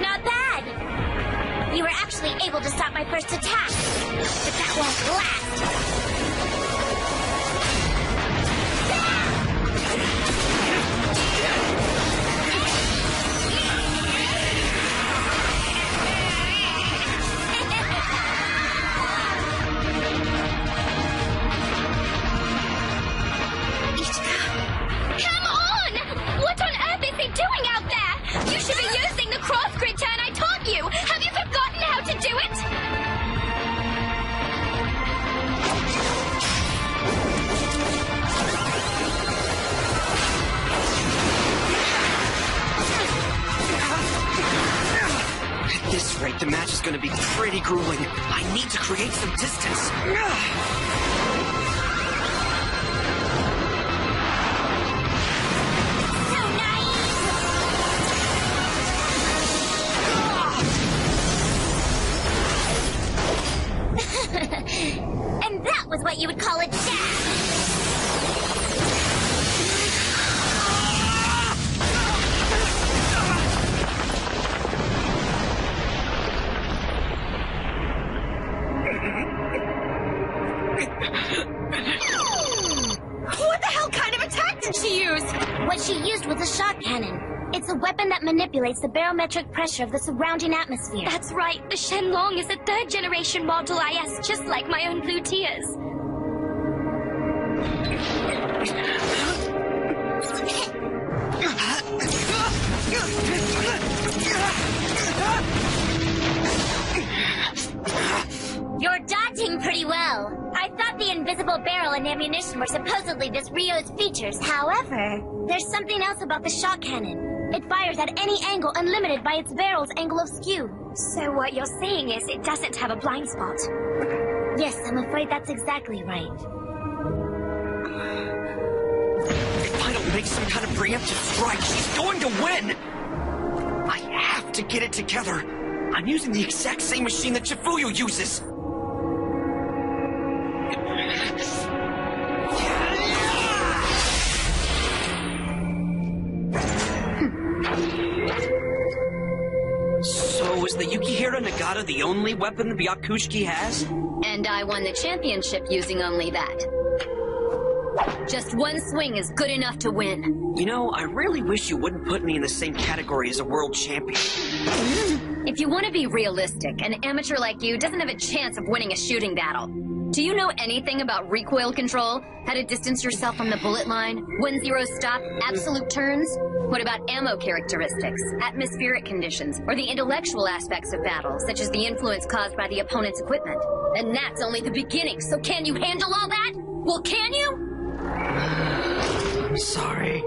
Not bad. You were actually able to stop my first attack, but that won't last. The match is going to be pretty grueling. I need to create some distance. So naive! And that was what you would call a jab! What she used was a shock cannon. It's a weapon that manipulates the barometric pressure of the surrounding atmosphere. That's right. The Shenlong is a third-generation Model IS, just like my own blue tears. You're dodging pretty well. I thought the invisible barrel and ammunition were supposedly this Ryo's features. However, there's something else about the shock cannon. It fires at any angle unlimited by its barrel's angle of skew. So what you're saying is it doesn't have a blind spot? Yes, I'm afraid that's exactly right. If I don't make some kind of preemptive strike, she's going to win! I have to get it together. I'm using the exact same machine that Chifuyu uses. So is the Yukihira Nagata the only weapon the Byakushiki has? And I won the championship using only that. Just one swing is good enough to win. You know, I really wish you wouldn't put me in the same category as a world champion. If you want to be realistic, an amateur like you doesn't have a chance of winning a shooting battle. Do you know anything about recoil control? How to distance yourself from the bullet line? 1-0 stop? Absolute turns? What about ammo characteristics, atmospheric conditions, or the intellectual aspects of battle, such as the influence caused by the opponent's equipment? And that's only the beginning, so can you handle all that? Well, can you? I'm sorry.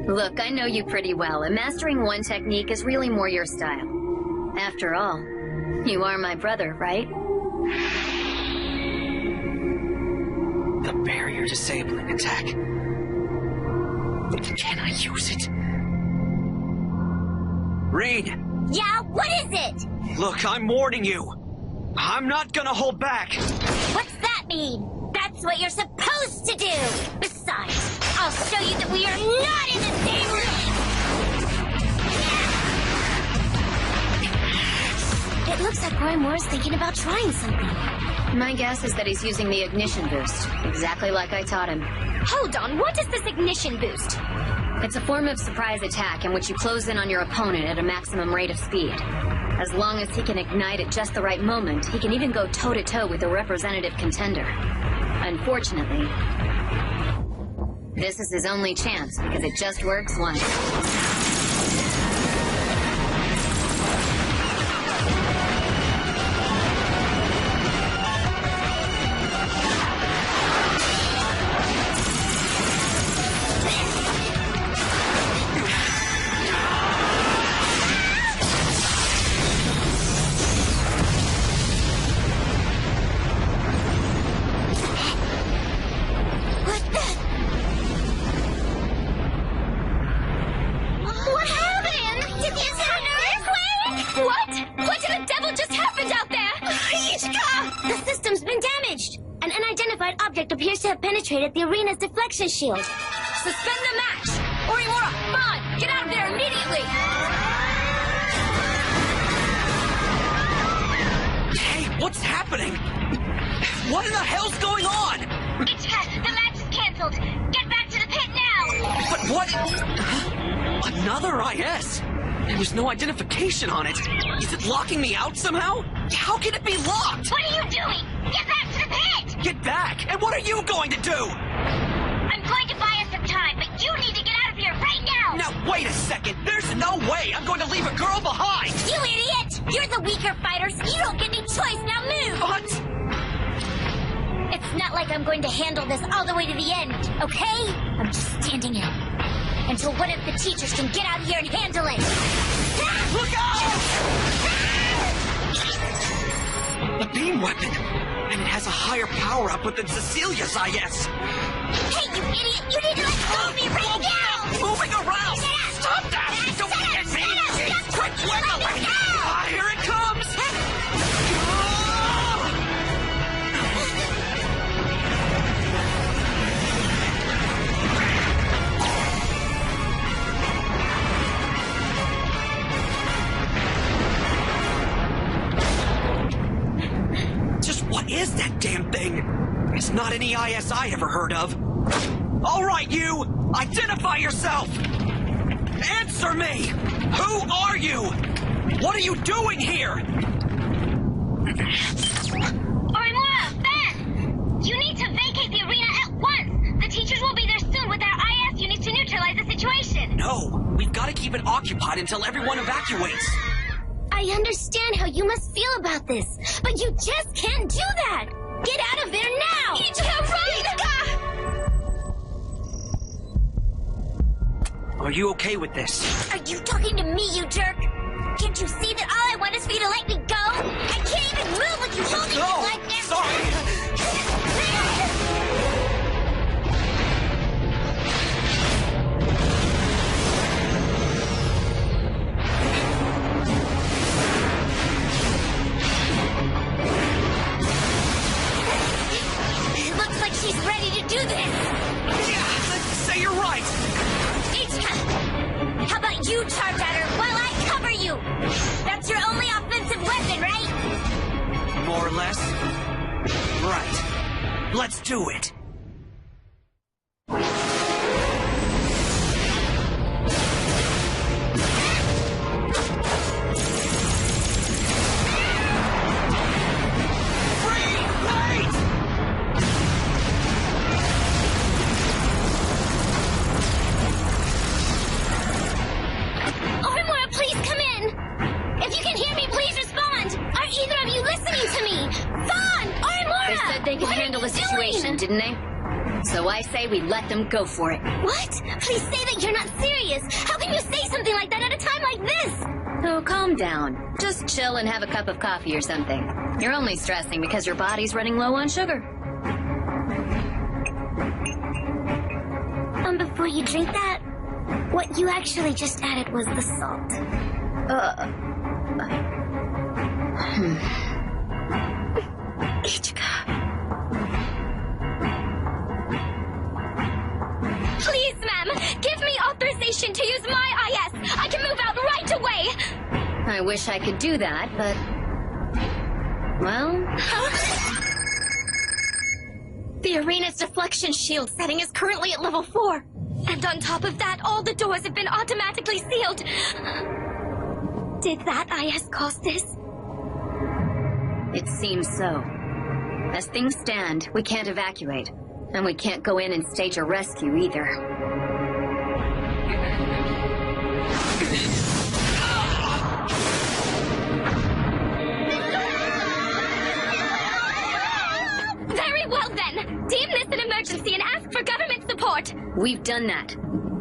Look, I know you pretty well, and mastering one technique is really more your style. After all, you are my brother, right? The barrier disabling attack. Can I use it? Rin! Yeah, what is it? Look, I'm warning you. I'm not gonna hold back. What's that mean? That's what you're supposed to do! Besides, I'll show you that we are not in the same league! It looks like Roy is thinking about trying something. My guess is that he's using the ignition boost, exactly like I taught him. Hold on, what is this ignition boost? It's a form of surprise attack in which you close in on your opponent at a maximum rate of speed. As long as he can ignite at just the right moment, he can even go toe-to-toe with a representative contender. Unfortunately, this is his only chance because it just works once. What in the devil just happened out there? Ichika! The system's been damaged. An unidentified object appears to have penetrated the arena's deflection shield. Suspend the match! Orimura, Bon, get out of there immediately! Hey, what's happening? What in the hell's going on? Ichika, the match is canceled. Get back to the pit now! But what? Another IS? There was no identification on it. Is it locking me out somehow? How can it be locked? What are you doing? Get back to the pit! Get back! And what are you going to do? I'm going to buy us some time, but you need to get out of here right now! Now, wait a second. There's no way I'm going to leave a girl behind. You idiot! You're the weaker fighter, so you don't get any choice. Now move! What? It's not like I'm going to handle this all the way to the end, okay? I'm just standing in. Until one of the teachers can get out here and handle it. Look out! A beam weapon. And it has a higher power output than Cecilia's IS. Hey, you idiot! You need to let go of me right now! Moving around! Stop that! Don't get me! Quit wiggling! Ah, here it comes! Just what is that damn thing? It's not any IS I ever heard of. All right, you! Identify yourself! Answer me! Who are you? What are you doing here? Orimura, Ben! You need to vacate the arena at once! The teachers will be there soon with their IS units to neutralize the situation! No, we've got to keep it occupied until everyone evacuates. I understand how you must feel about this, but you just can't do that! Get out of there now! Ichika, run! Are you okay with this? Are you talking to me, you jerk? Can't you see that all I want is for you to let me go? I can't even move with you holding me like this! Sorry! It looks like she's ready to do this! Yeah, let's say you're right! Ichika! How about you charge at her while I cover you? That's your only offensive weapon, right? More or less. Right. Let's do it. Orimura, please come in! If you can hear me, please respond! Are either of you listening to me? Fawn! Orimura! They said they could What are handle the you doing? situation, didn't they? So I say we let them go for it. What? Please say that you're not serious! How can you say something like that at a time like this? Oh, calm down. Just chill and have a cup of coffee or something. You're only stressing because your body's running low on sugar. Before you drink that, what you actually just added was the salt. Ichika. Please, ma'am, give me authorization to use my IS. I can move out right away. I wish I could do that, but... Well... The arena's deflection shield setting is currently at level 4. And on top of that, all the doors have been automatically sealed. Did that IS cause this? It seems so. As things stand, we can't evacuate. And we can't go in and stage a rescue either. Very well then! Deem this an emergency and ask for government support! We've done that.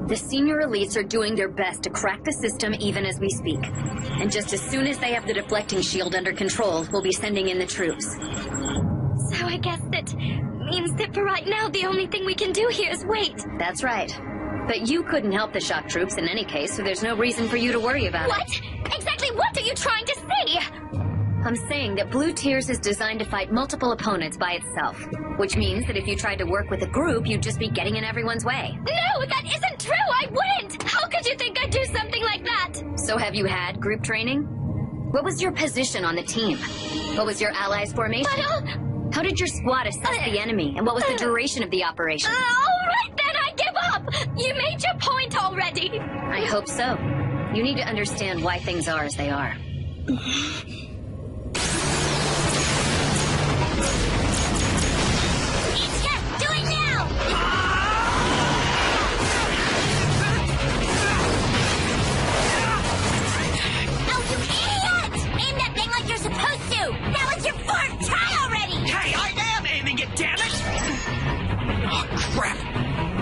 The senior elites are doing their best to crack the system even as we speak. And just as soon as they have the deflecting shield under control, we'll be sending in the troops. So I guess that means that for right now, the only thing we can do here is wait. That's right. But you couldn't help the shock troops in any case, so there's no reason for you to worry about it. What? Exactly Exactly what are you trying to say? I'm saying that Blue Tears is designed to fight multiple opponents by itself, which means that if you tried to work with a group, you'd just be getting in everyone's way. No, that isn't true! I wouldn't! How could you think I'd do something like that? So have you had group training? What was your position on the team? What was your allies' formation? But, How did your squad assess the enemy, and what was the duration of the operation? alright then, I give up! You made your point already! I hope so. You need to understand why things are as they are. Ichika, do it now! Oh, you idiot! Aim that thing like you're supposed to! That was your fourth try already! Hey, I am aiming it, damn it! Oh, crap.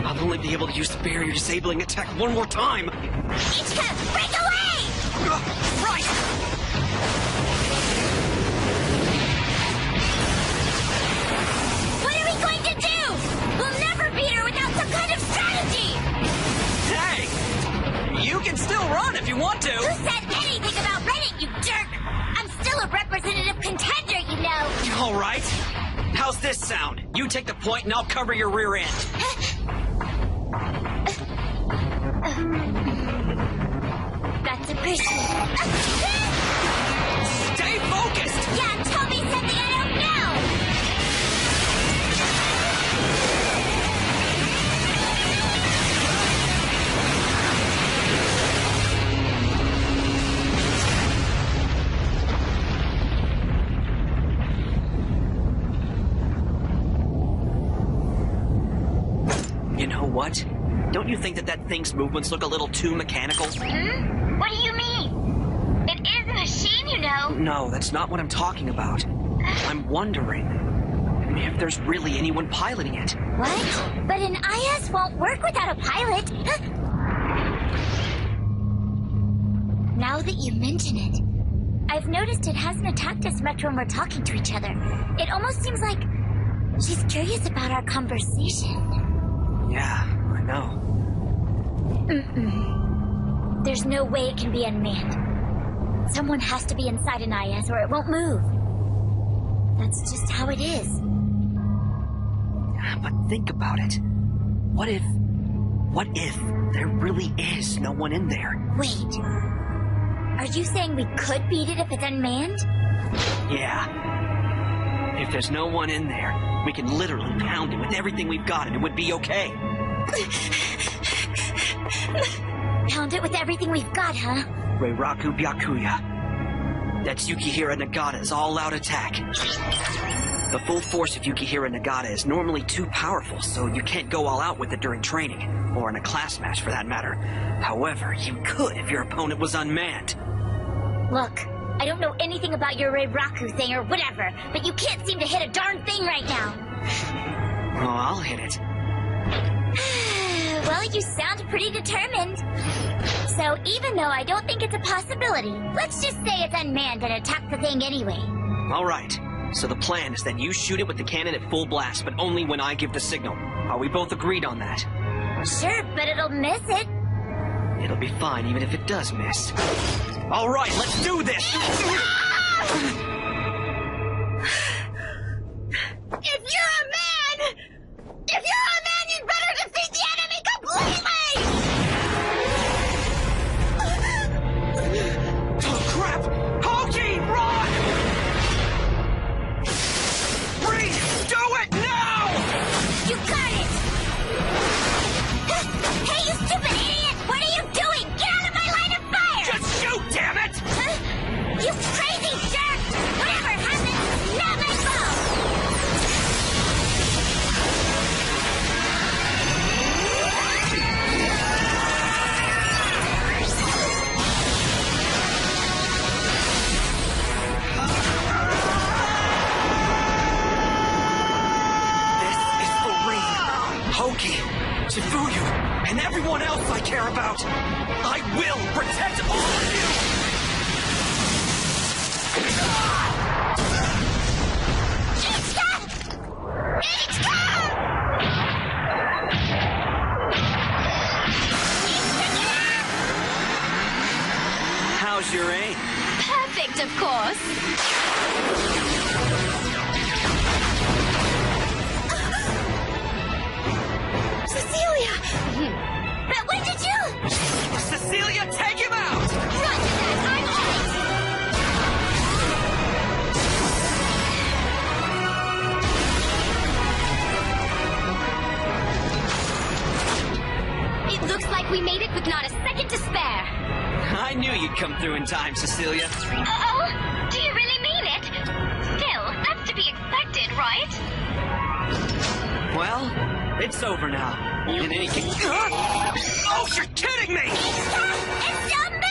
I'll only be able to use the barrier disabling attack one more time. Ichika, break away! Right! What are we going to do? We'll never beat her without some kind of strategy! Hey! You can still run if you want to! Who said anything about running, you jerk? I'm still a representative contender, you know. All right. How's this sound? You take the point and I'll cover your rear end. That's appreciated. Stay focused! Yeah, tell me something I don't know! You know what? Don't you think that thing's movements look a little too mechanical? What do you mean? It is a machine, you know. No, that's not what I'm talking about. I'm wondering if there's really anyone piloting it. What? But an IS won't work without a pilot. Now that you mention it, I've noticed it hasn't attacked us much when we're talking to each other. It almost seems like she's curious about our conversation. Yeah, I know. There's no way it can be unmanned. Someone has to be inside an IS or it won't move. That's just how it is. But think about it. What if there really is no one in there? Wait. Are you saying we could beat it if it's unmanned? Yeah. If there's no one in there, we can literally pound it with everything we've got and it would be okay. Pound it with everything we've got, huh? Reiraku Byakuya. That's Yukihira Nagata's all-out attack. The full force of Yukihira Nagata is normally too powerful, so you can't go all out with it during training, or in a class match for that matter. However, you could if your opponent was unmanned. Look, I don't know anything about your Reiraku thing or whatever, but you can't seem to hit a darn thing right now. Oh, I'll hit it. Well, you sound pretty determined. So even though I don't think it's a possibility, let's just say it's unmanned and attack the thing anyway. All right. So the plan is that you shoot it with the cannon at full blast, but only when I give the signal. Are we both agreed on that? Sure, but it'll miss it. It'll be fine even if it does miss. All right, let's do this! If you're a man, you'd better defeat the enemy completely! Oh, crap! Hoki, run! Breathe! Do it now! You got it! Hey, you stupid idiot! What are you doing? Get out of my line of fire! Just shoot, damn it! You crazy jerk! Whatever happens, not my fault! This is for real. Hoki, Shifuyu, and everyone else I care about. I will protect all of you! How's your aim? we made it with not a second to spare. I knew you'd come through in time, Cecilia. Uh-oh? Do you really mean it? Still, that's to be expected, right? Well, it's over now. In any case... Oh, you're kidding me! And stop moving!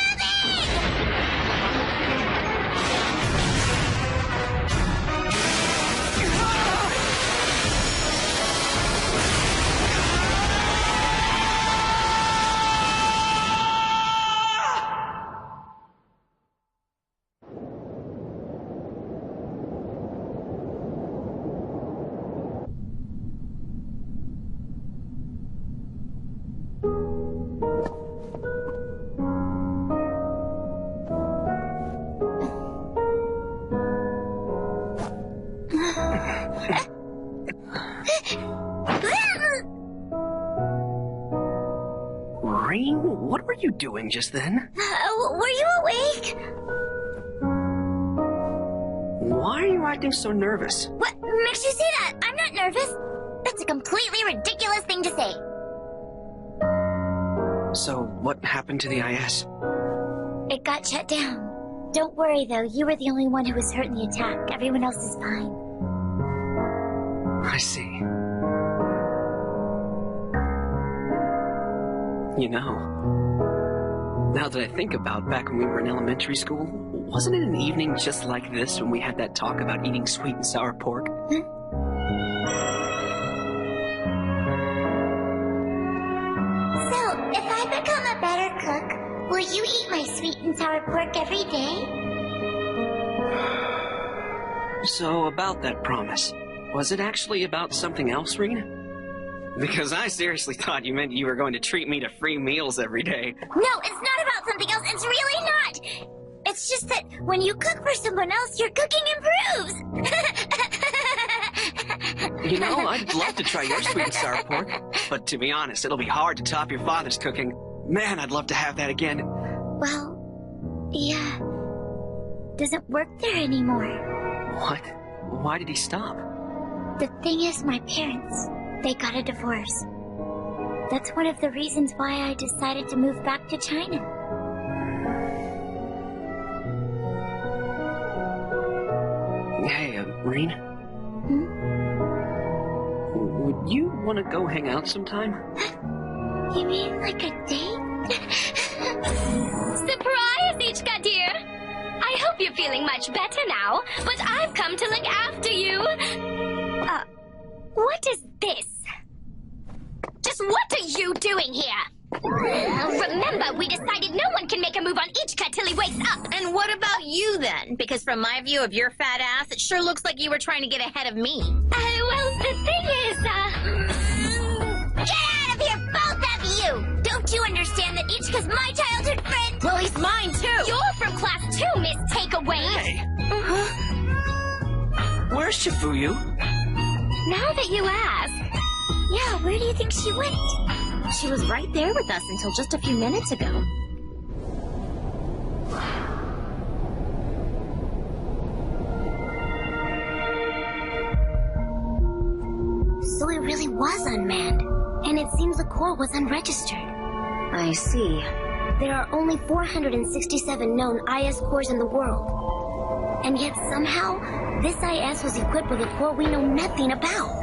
Rean, what were you doing just then? Were you awake? Why are you acting so nervous? What makes you say that? I'm not nervous. That's a completely ridiculous thing to say. So, what happened to the IS? It got shut down. Don't worry, though. You were the only one who was hurt in the attack. Everyone else is fine. I see. You know, now that I think about back when we were in elementary school, wasn't it an evening just like this when we had that talk about eating sweet and sour pork? So, if I become a better cook, will you eat my sweet and sour pork every day? So, about that promise, was it actually about something else, Rean? Because I seriously thought you meant you were going to treat me to free meals every day. No, it's not about something else. It's really not. It's just that when you cook for someone else, your cooking improves. You know, I'd love to try your sweet and sour pork, but to be honest, it'll be hard to top your father's cooking. Man, I'd love to have that again. Well, yeah, doesn't work there anymore. What? Why did he stop? The thing is, my parents, they got a divorce. That's one of the reasons why I decided to move back to China. Hey, Rean? Would you want to go hang out sometime? You mean like a date? Surprise, Ichika dear! I hope you're feeling much better now, but I've come to look after you. What is this? Just what are you doing here? Remember, we decided no one can make a move on Ichika till he wakes up. And what about you then? Because from my view of your fat ass, it sure looks like you were trying to get ahead of me. Well, the thing is, Get out of here, both of you! Don't you understand that Ichika's my childhood friend? Well, he's mine too. You're from class 2, Miss Takeaway. Hey! Where's Shifuyu? Now that you ask. Yeah, where do you think she went? She was right there with us until just a few minutes ago. So it really was unmanned. And it seems the core was unregistered. I see. There are only 467 known IS cores in the world. And yet somehow, this IS was equipped with a core we know nothing about.